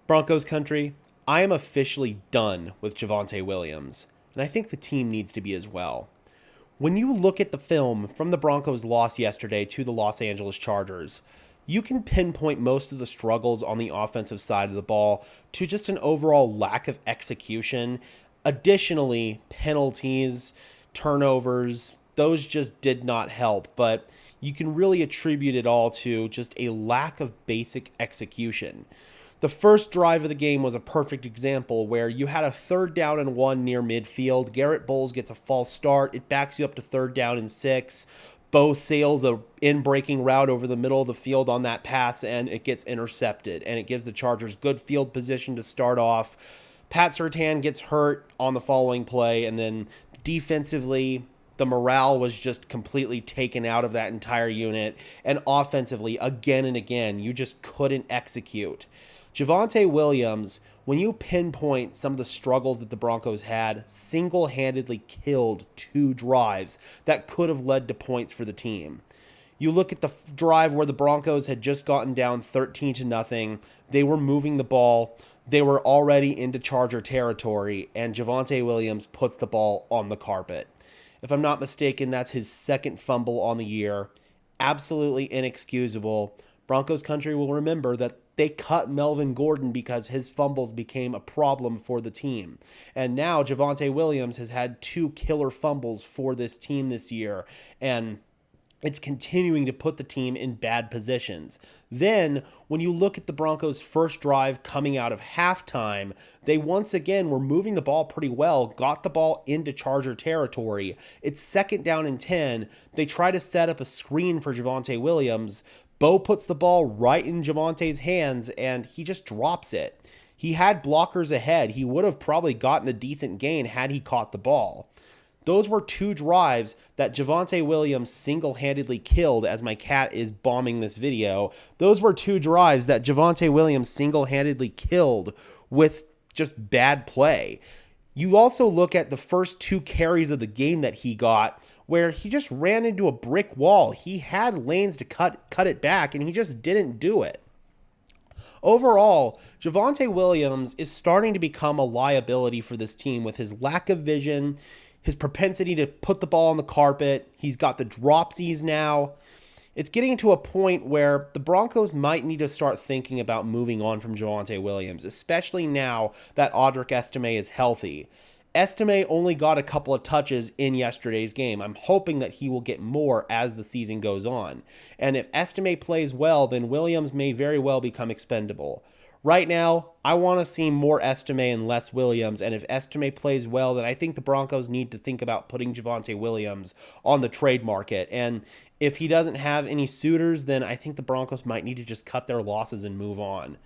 Broncos country, I am officially done with Javonte Williams, and I think the team needs to be as well. When you look at the film from the Broncos' loss yesterday to the Los Angeles Chargers, you can pinpoint most of the struggles on the offensive side of the ball to just an overall lack of execution. Additionally, penalties, turnovers, those just did not help, but you can really attribute it all to just a lack of basic execution. The first drive of the game was a perfect example where you had a 3rd down and 1 near midfield. Garrett Bowles gets a false start. It backs you up to 3rd down and 6. Bo sails a in-breaking route over the middle of the field on that pass, and it gets intercepted. And it gives the Chargers good field position to start off. Pat Surtain gets hurt on the following play, and then defensively, the morale was just completely taken out of that entire unit. And offensively, again and again, you just couldn't execute. Javonte Williams, when you pinpoint some of the struggles that the Broncos had, single-handedly killed 2 drives that could have led to points for the team. You look at the drive where the Broncos had just gotten down 13-0. They were moving the ball. They were already into Charger territory, and Javonte Williams puts the ball on the carpet. If I'm not mistaken, that's his 2nd fumble on the year. Absolutely inexcusable. Broncos country will remember that they cut Melvin Gordon because his fumbles became a problem for the team. And now Javonte Williams has had 2 killer fumbles for this team this year, and it's continuing to put the team in bad positions. Then, when you look at the Broncos' first drive coming out of halftime, they once again were moving the ball pretty well, got the ball into Charger territory. It's 2nd down and 10. They try to set up a screen for Javonte Williams. Bo puts the ball right in Javonte's hands, and he just drops it. He had blockers ahead. He would have probably gotten a decent gain had he caught the ball. Those were 2 drives that Javonte Williams single-handedly killed as my cat is bombing this video. Those were 2 drives that Javonte Williams single-handedly killed with just bad play. You also look at the first 2 carries of the game that he got, where he just ran into a brick wall. He had lanes to cut it back, and he just didn't do it. Overall, Javonte Williams is starting to become a liability for this team with his lack of vision, his propensity to put the ball on the carpet. He's got the dropsies now. It's getting to a point where the Broncos might need to start thinking about moving on from Javonte Williams, especially now that Audric Estime is healthy. Estime only got a couple of touches in yesterday's game. I'm hoping that he will get more as the season goes on. And if Estime plays well, then Williams may very well become expendable. Right now, I want to see more Estime and less Williams, and if Estime plays well, then I think the Broncos need to think about putting Javonte Williams on the trade market. And if he doesn't have any suitors, then I think the Broncos might need to just cut their losses and move on.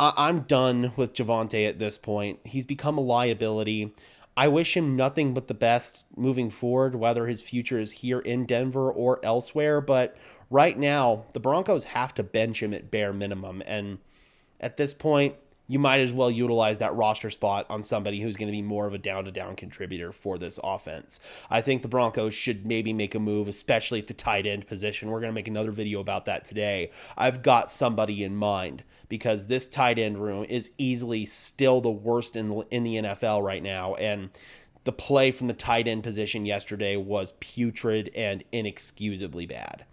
I'm done with Javonte at this point. He's become a liability. I wish him nothing but the best moving forward, whether his future is here in Denver or elsewhere. But right now, the Broncos have to bench him at bare minimum. And at this point, you might as well utilize that roster spot on somebody who's going to be more of a down-to-down contributor for this offense. I think the Broncos should maybe make a move, especially at the tight end position. We're going to make another video about that today. I've got somebody in mind because this tight end room is easily still the worst in the NFL right now, and the play from the tight end position yesterday was putrid and inexcusably bad.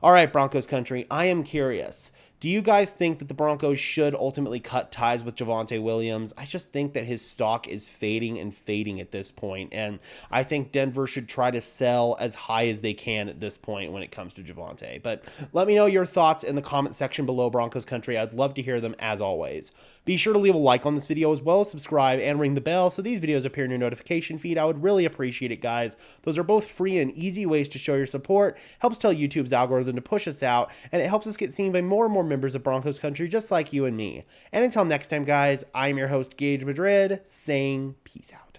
All right, Broncos country, I am curious. Do you guys think that the Broncos should ultimately cut ties with Javonte Williams? I just think that his stock is fading and fading at this point, and I think Denver should try to sell as high as they can at this point when it comes to Javonte. But let me know your thoughts in the comment section below, Broncos country. I'd love to hear them as always. Be sure to leave a like on this video as well as subscribe and ring the bell so these videos appear in your notification feed. I would really appreciate it, guys. Those are both free and easy ways to show your support. Helps tell YouTube's algorithm to push us out, and it helps us get seen by more and more members of Broncos country just like you and me. And until next time, guys, I'm your host, Gage Madrid, saying peace out.